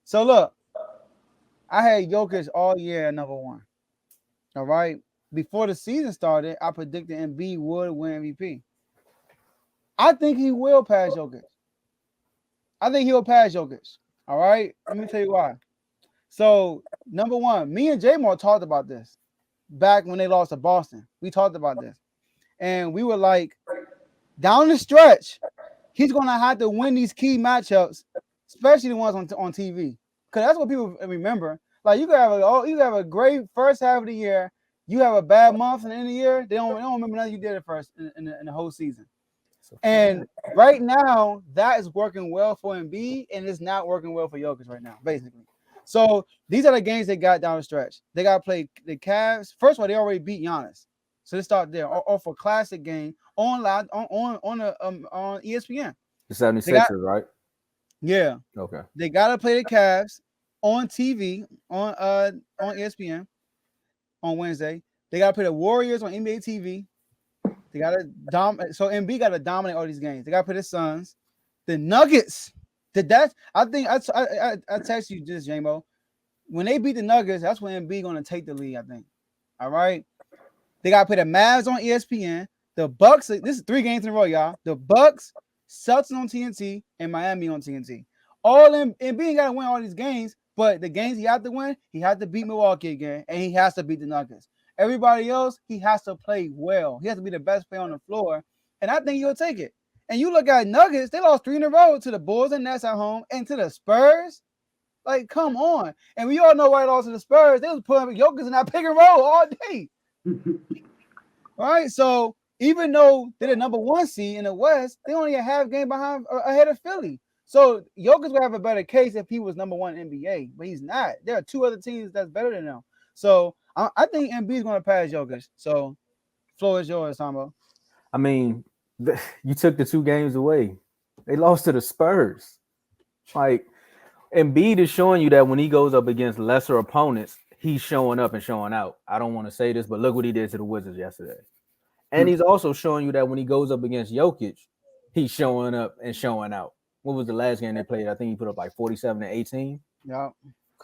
So look, I had Jokic all year at number one. All right. Before the season started, I predicted Embiid would win MVP. I think he will pass Jokic. I think he'll pass Jokic. All right. Let me tell you why. So number one, me and J Moore talked about this back when they lost to Boston. We talked about this, and we were like, down the stretch, he's gonna have to win these key matchups, especially the ones on TV, because that's what people remember. Like you have a great first half of the year, you have a bad month in the end of the year. They don't remember nothing you did at first in the whole season. And right now, that is working well for Embiid, and it's not working well for Jokic right now, basically. So these are the games they got down the stretch. They got to play the Cavs. First of all, they already beat Giannis, so they start there. Or for classic game on live on ESPN. The They got 76ers, right? yeah. Okay. They got to play the Cavs on TV on ESPN on Wednesday. They got to play the Warriors on NBA TV. They got to So MB got to dominate all these games. They got to play the Suns, the Nuggets. I think I text you just JMO. When they beat the Nuggets, that's when MB gonna take the lead. I think. All right. They got to play the Mavs on ESPN. The Bucks. This is 3 games in a row, y'all. The Bucks, Celtics on TNT, and Miami on TNT. All them MB ain't got to win all these games, but the games he had to win, he had to beat Milwaukee again, and he has to beat the Nuggets. Everybody else, he has to play well. He has to be the best player on the floor, and I think he'll take it. And you look at Nuggets, they lost 3 in a row to the Bulls and Nets at home, and to the Spurs. Like, come on. And we all know why they lost to the Spurs. They was putting Jokic in that pick and roll all day. All right, so even though they're the number one seed in the West, they only a half game ahead of Philly. So Jokic would have a better case if he was number one in NBA, but he's not. There are 2 other teams that's better than them. So I think Embiid's going to pass Jokic. So floor is yours, Sambo. I mean, you took the 2 games away. They lost to the Spurs. Like, Embiid is showing you that when he goes up against lesser opponents, he's showing up and showing out. I don't want to say this, but look what he did to the Wizards yesterday. And he's also showing you that when he goes up against Jokic, he's showing up and showing out. What was the last game they played? I think he put up like 47 and 18. Yeah.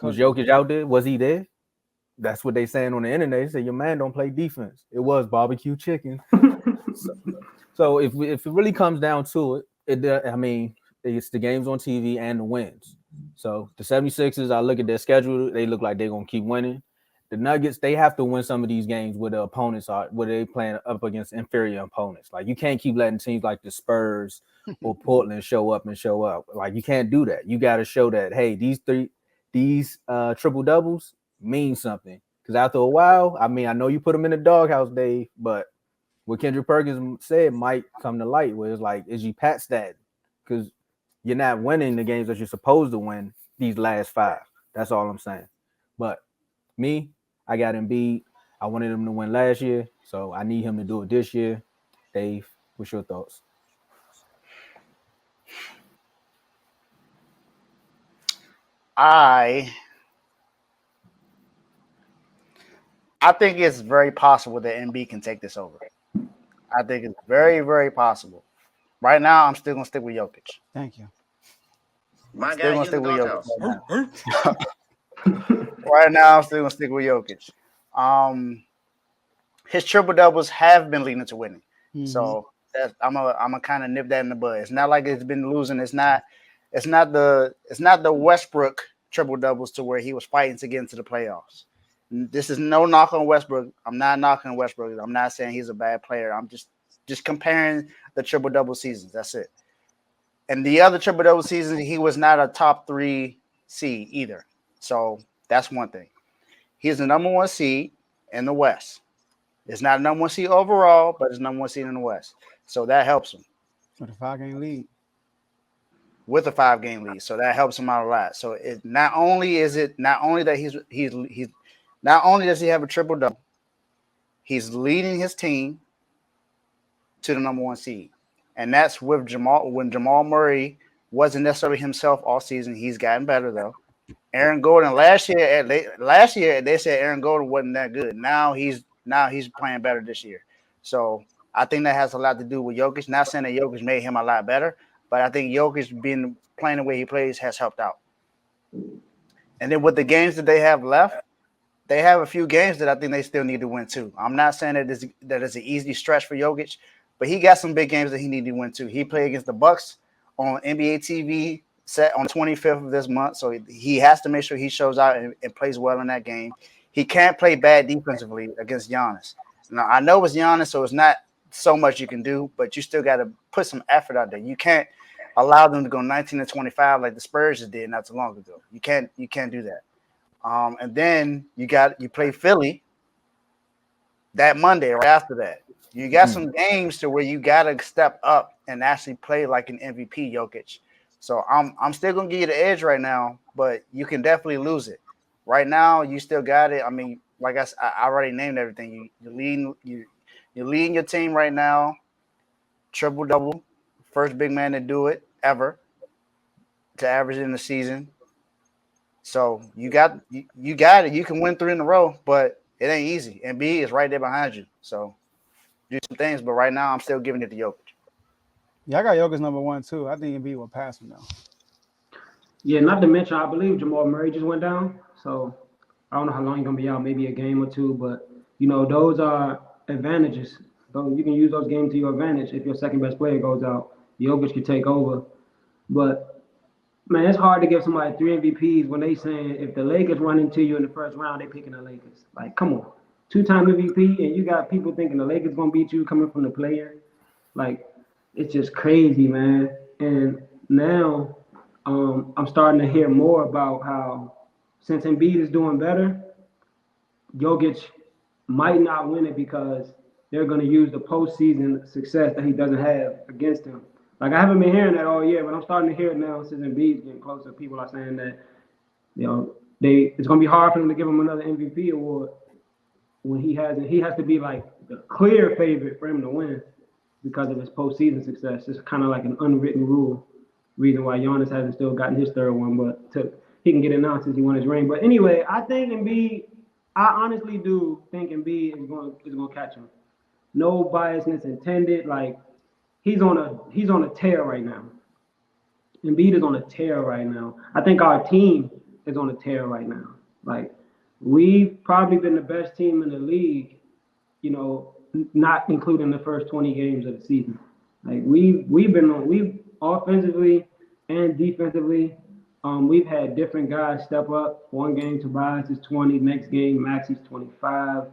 Was Jokic out there? Was he there? That's what they saying on the internet. They say your man don't play defense. It was barbecue chicken. So if it really comes down to it, I mean, it's the games on TV and the wins. So the 76ers, I look at their schedule, they look like they're going to keep winning. The Nuggets, they have to win some of these games where the opponents are, where they playing up against inferior opponents. Like, you can't keep letting teams like the Spurs or Portland show up. Like, you can't do that. You got to show that, hey, these triple doubles mean something. Because after a while, I mean, I know you put them in the doghouse, Dave, but what Kendrick Perkins said might come to light, where it's like, is you Pat stat? Because you're not winning the games that you're supposed to win these last 5. That's all I'm saying. But me, I got Embiid. I wanted him to win last year, so I need him to do it this year. Dave, what's your thoughts? I think it's very possible that MB can take this over. I think it's very, very possible. Right now, I'm still gonna stick with Jokic. Thank you. My guy, he's in the doghouse. Right now, I'm still gonna stick with Jokic. His triple doubles have been leading to winning, so I'm a kind of nip that in the bud. It's not like it's been losing. It's not the Westbrook triple doubles to where he was fighting to get into the playoffs. This is no knock on Westbrook. I'm not knocking Westbrook. I'm not saying he's a bad player. I'm just comparing the triple double seasons. That's it. And the other triple double seasons, he was not a top 3 seed either. So that's one thing. He's the number 1 seed in the West. It's not number 1 seed overall, but it's number 1 seed in the West. So that helps him. With a 5-game lead. With a 5-game lead. So that helps him out a lot. So not only does he have a triple double, he's leading his team to the number 1 seed. And that's with when Jamal Murray wasn't necessarily himself all season. He's gotten better though. Aaron Gordon last year they said Aaron Gordon wasn't that good. Now he's playing better this year. So I think that has a lot to do with Jokic. Not saying that Jokic made him a lot better, but I think Jokic playing the way he plays has helped out. And then with the games that they have left, they have a few games that I think they still need to win too. I'm not saying that it's an easy stretch for Jokic, but he got some big games that he need to win too. He played against the Bucks on NBA TV set on the 25th of this month, so he has to make sure he shows out and plays well in that game. He can't play bad defensively against Giannis. Now I know it's Giannis, so it's not so much you can do, but you still got to put some effort out there. You can't allow them to go 19-25 like the Spurs just did not too long ago. You can't do that. And then you play Philly that Monday right after that. You got some games to where you gotta step up and actually play like an MVP, Jokic. So I'm still gonna give you the edge right now, but you can definitely lose it. Right now, you still got it. I mean, like I already named everything. You're leading your team right now, triple double, first big man to do it ever, to average in the season. So you got it. You can win 3 in a row, but it ain't easy. And B is right there behind you. So do some things, but right now I'm still giving it to Jokic. Yeah, I got Jokic number 1 too. I think Embiid will pass him now. Yeah, not to mention, I believe Jamal Murray just went down. So I don't know how long he's gonna be out, maybe a game or two. But those are advantages. So you can use those games to your advantage. If your second best player goes out, Jokic can take over. But man, it's hard to give somebody 3 MVPs when they saying if the Lakers run into you in the first round, they picking the Lakers. Like, come on, 2-time MVP, and you got people thinking the Lakers gonna beat you coming from the player. Like, it's just crazy, man. And now I'm starting to hear more about how since Embiid is doing better, Jokic might not win it because they're going to use the postseason success that he doesn't have against him. Like, I haven't been hearing that all year, but I'm starting to hear it now since Embiid's getting closer. People are saying that, it's going to be hard for them to give him another MVP award when he has to be like the clear favorite for him to win because of his postseason success. It's kind of like an unwritten rule. Reason why Giannis hasn't still gotten his third one, but he can get it now since he won his ring. But anyway, I honestly do think Embiid is going to catch him. No biasness intended. Like, he's on a tear right now. Embiid is on a tear right now. I think our team is on a tear right now. Like, we've probably been the best team in the league, not including the first 20 games of the season. Like, we've offensively and defensively, we've had different guys step up. One game, Tobias is 20. Next game, Maxi's 25.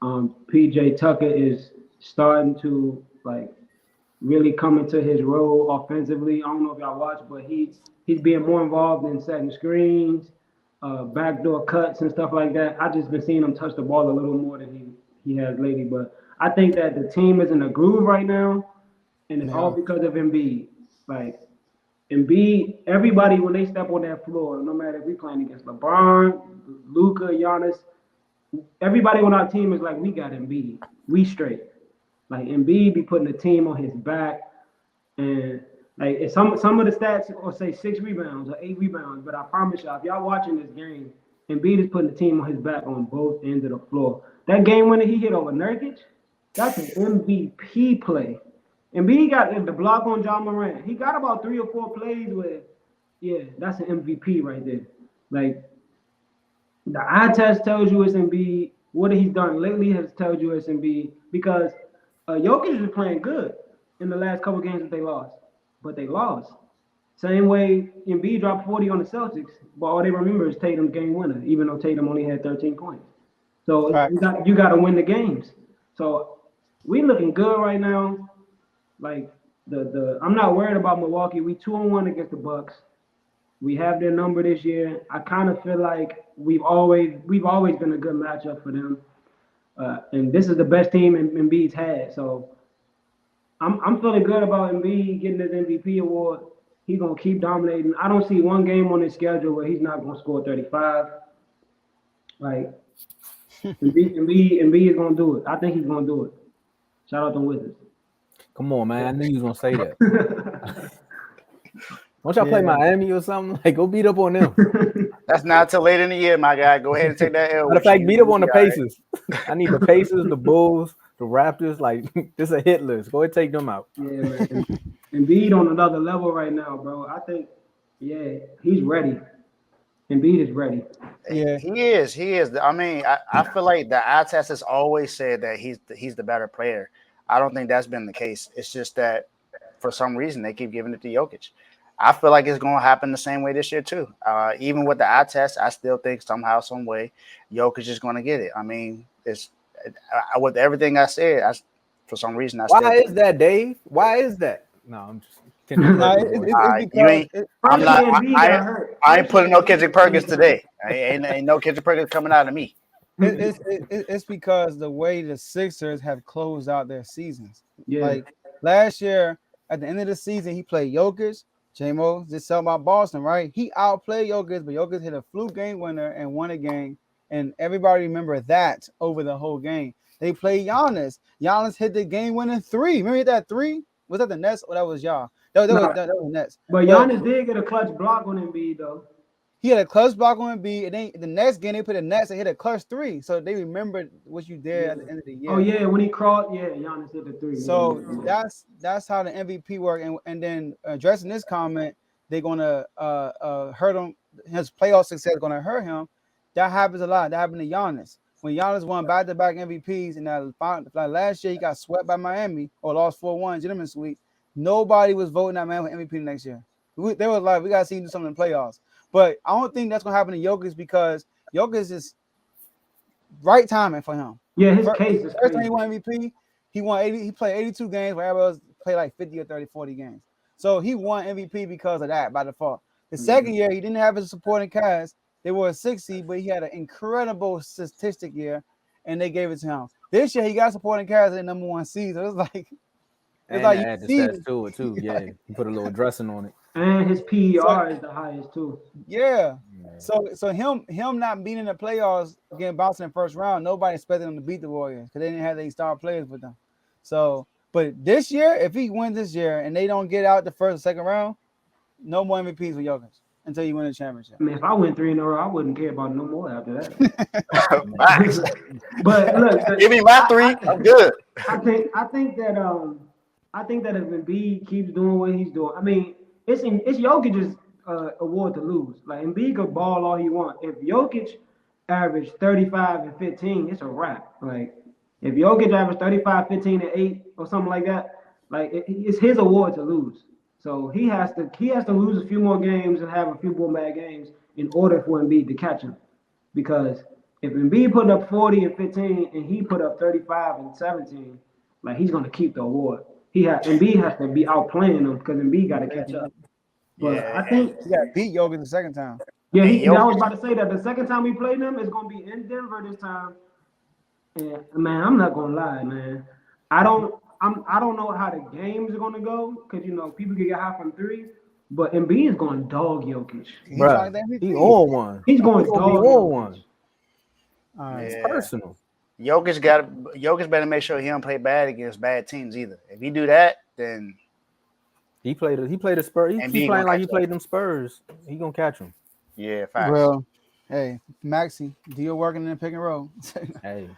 PJ Tucker is starting to, like, really come into his role offensively. I don't know if y'all watch, but he's being more involved in setting screens, backdoor cuts and stuff like that. I just been seeing him touch the ball a little more than he has lately. But I think that the team is in a groove right now, and it's all because of Embiid. Like, Embiid, everybody, when they step on that floor, no matter if we're playing against LeBron, Luka, Giannis, everybody on our team is like, we got Embiid. We straight. Like, Embiid be putting the team on his back. And, like, if some of the stats will say 6 rebounds or 8 rebounds, but I promise y'all, if y'all watching this game, Embiid is putting the team on his back on both ends of the floor. That game winner he hit over Nurkic, that's an MVP play. Embiid got the block on John Morant. He got about 3 or 4 plays where, that's an MVP right there. Like, the eye test tells you it's Embiid. What he's done lately has told you it's Embiid because Jokic is playing good in the last couple games that they lost. But they lost. Same way Embiid dropped 40 on the Celtics, but all they remember is Tatum's game winner, even though Tatum only had 13 points. So you got to win the games. So we looking good right now. Like, I'm not worried about Milwaukee. We 2-1 against the Bucks. We have their number this year. I kind of feel like we've always been a good matchup for them. And this is the best team Embiid's had. So I'm feeling good about Embiid getting this MVP award. He's gonna keep dominating. I don't see one game on his schedule where he's not gonna score 35. Like, Embiid is gonna do it. I think he's gonna do it. Shout out to Wizards. Come on, man. I knew you was gonna say that. Don't y'all play Miami or something? Like, go beat up on them. That's not till late in the year, my guy. Go ahead and take that L. Matter of fact, beat up on the Pacers. Right. I need the Pacers, the Bulls, the Raptors. Like, this is a hit list. Go ahead and take them out. Yeah, man. Embiid on another level right now, bro. I think, he's ready. Embiid is ready. Yeah, he is. He is. I mean, I feel like the eye test has always said that he's the better player. I don't think that's been the case. It's just that for some reason they keep giving it to Jokic. I feel like it's going to happen the same way this year too. Even with the eye test, I still think somehow, some way, Jokic is going to get it. I mean, it's with everything I said. For some reason, I still Why think is that, Dave? Why is that? No, I'm just no, it's you because ain't. I'm First not. year Embiid got hurt. I ain't putting no Kendrick Perkins Embiid today. Ain't no Kendrick Perkins coming out of me. it's because the way the Sixers have closed out their seasons. Yeah. Like last year, at the end of the season, he played Jokic. J-Mo just talking about Boston, right? He outplayed Jokic, but Jokic hit a fluke game winner and won a game. And everybody remember that over the whole game. They played Giannis. Giannis hit the game-winning 3. Remember that 3? Was that the Nets or that was y'all? That was Nets. But Giannis did get a clutch block on Embiid, though. He had a clutch block on Embiid, and then the next game they put a Nets and hit a clutch 3. So they remembered what you did at the end of the year. Oh yeah, when he crawled, Giannis hit the 3. So that's how the MVP work. And then addressing this comment, they're gonna hurt him. His playoff success is gonna hurt him. That happens a lot. That happened to Giannis. When Giannis won back-to-back MVPs, and that last year he got swept by Miami or lost 4-1 gentleman's sweep. Nobody was voting that man for MVP next year. They were like, we gotta see him do something in the playoffs. But I don't think that's gonna happen to Jokic because Jokic is right timing for him. Yeah, his case is first time he won MVP, he won 80. He played 82 games, where everybody else played like 50 or 30, 40 games. So he won MVP because of that by default. The second year, he didn't have his supporting cast. They were a 6 seed, but he had an incredible statistic year, and they gave it to him. This year, he got supporting cast in the number 1 seed. So it's like you add the stats to it too. Yeah, you put a little dressing on it. And his PER is the highest too. Yeah. So him not being in the playoffs, getting bounced in the first round, nobody expected him to beat the Warriors because they didn't have any star players with them. So, but this year, if he wins this year and they don't get out the first or second round, no more MVPs for Jokic until you win the championship. I mean, if I win 3 in a row, I wouldn't care about no more after that. But look, give me my 3. I'm good. I think that if Embiid keeps doing what he's doing, I mean, it's Jokic's award to lose. Like Embiid could ball all he wants. If Jokic averaged 35 and 15, it's a wrap. Like if Jokic averaged 35, 15 and 8 or something like that, like it's his award to lose. So he has to lose a few more games and have a few more bad games in order for Embiid to catch him. Because if Embiid put up 40 and 15 and he put up 35 and 17, like he's gonna keep the award. Embiid has to be outplaying him because Embiid got to catch up. But I think he got beat Jokic the second time. Yeah, I was about to say that the second time we played them, it's gonna be in Denver this time. And man, I'm not gonna lie, man. I don't know how the games are gonna go because people can get high from 3, but Embiid is going to dog Jokic. Bro, he on one. He's going to dog on one. It's personal. Jokic better make sure he don't play bad against bad teams either. If he do that, then he played a Spurs. He playing like he played them Spurs. He gonna catch him. Yeah, facts. Well, hey, Maxie, do your working in the pick and roll. Hey.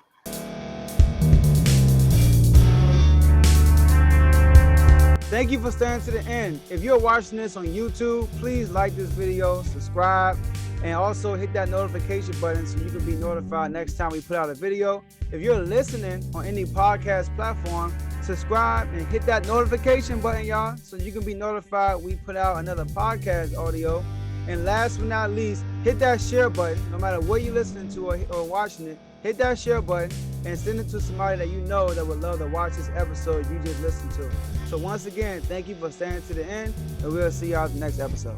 Thank you for staying to the end. If you're watching this on YouTube, please like this video, subscribe, and also hit that notification button so you can be notified next time we put out a video. If you're listening on any podcast platform, subscribe and hit that notification button, y'all, so you can be notified we put out another podcast audio. And last but not least, hit that share button. No matter what you're listening to or watching it, hit that share button and send it to somebody that you know that would love to watch this episode you just listened to. So once again, thank you for staying to the end, and we'll see y'all at the next episode.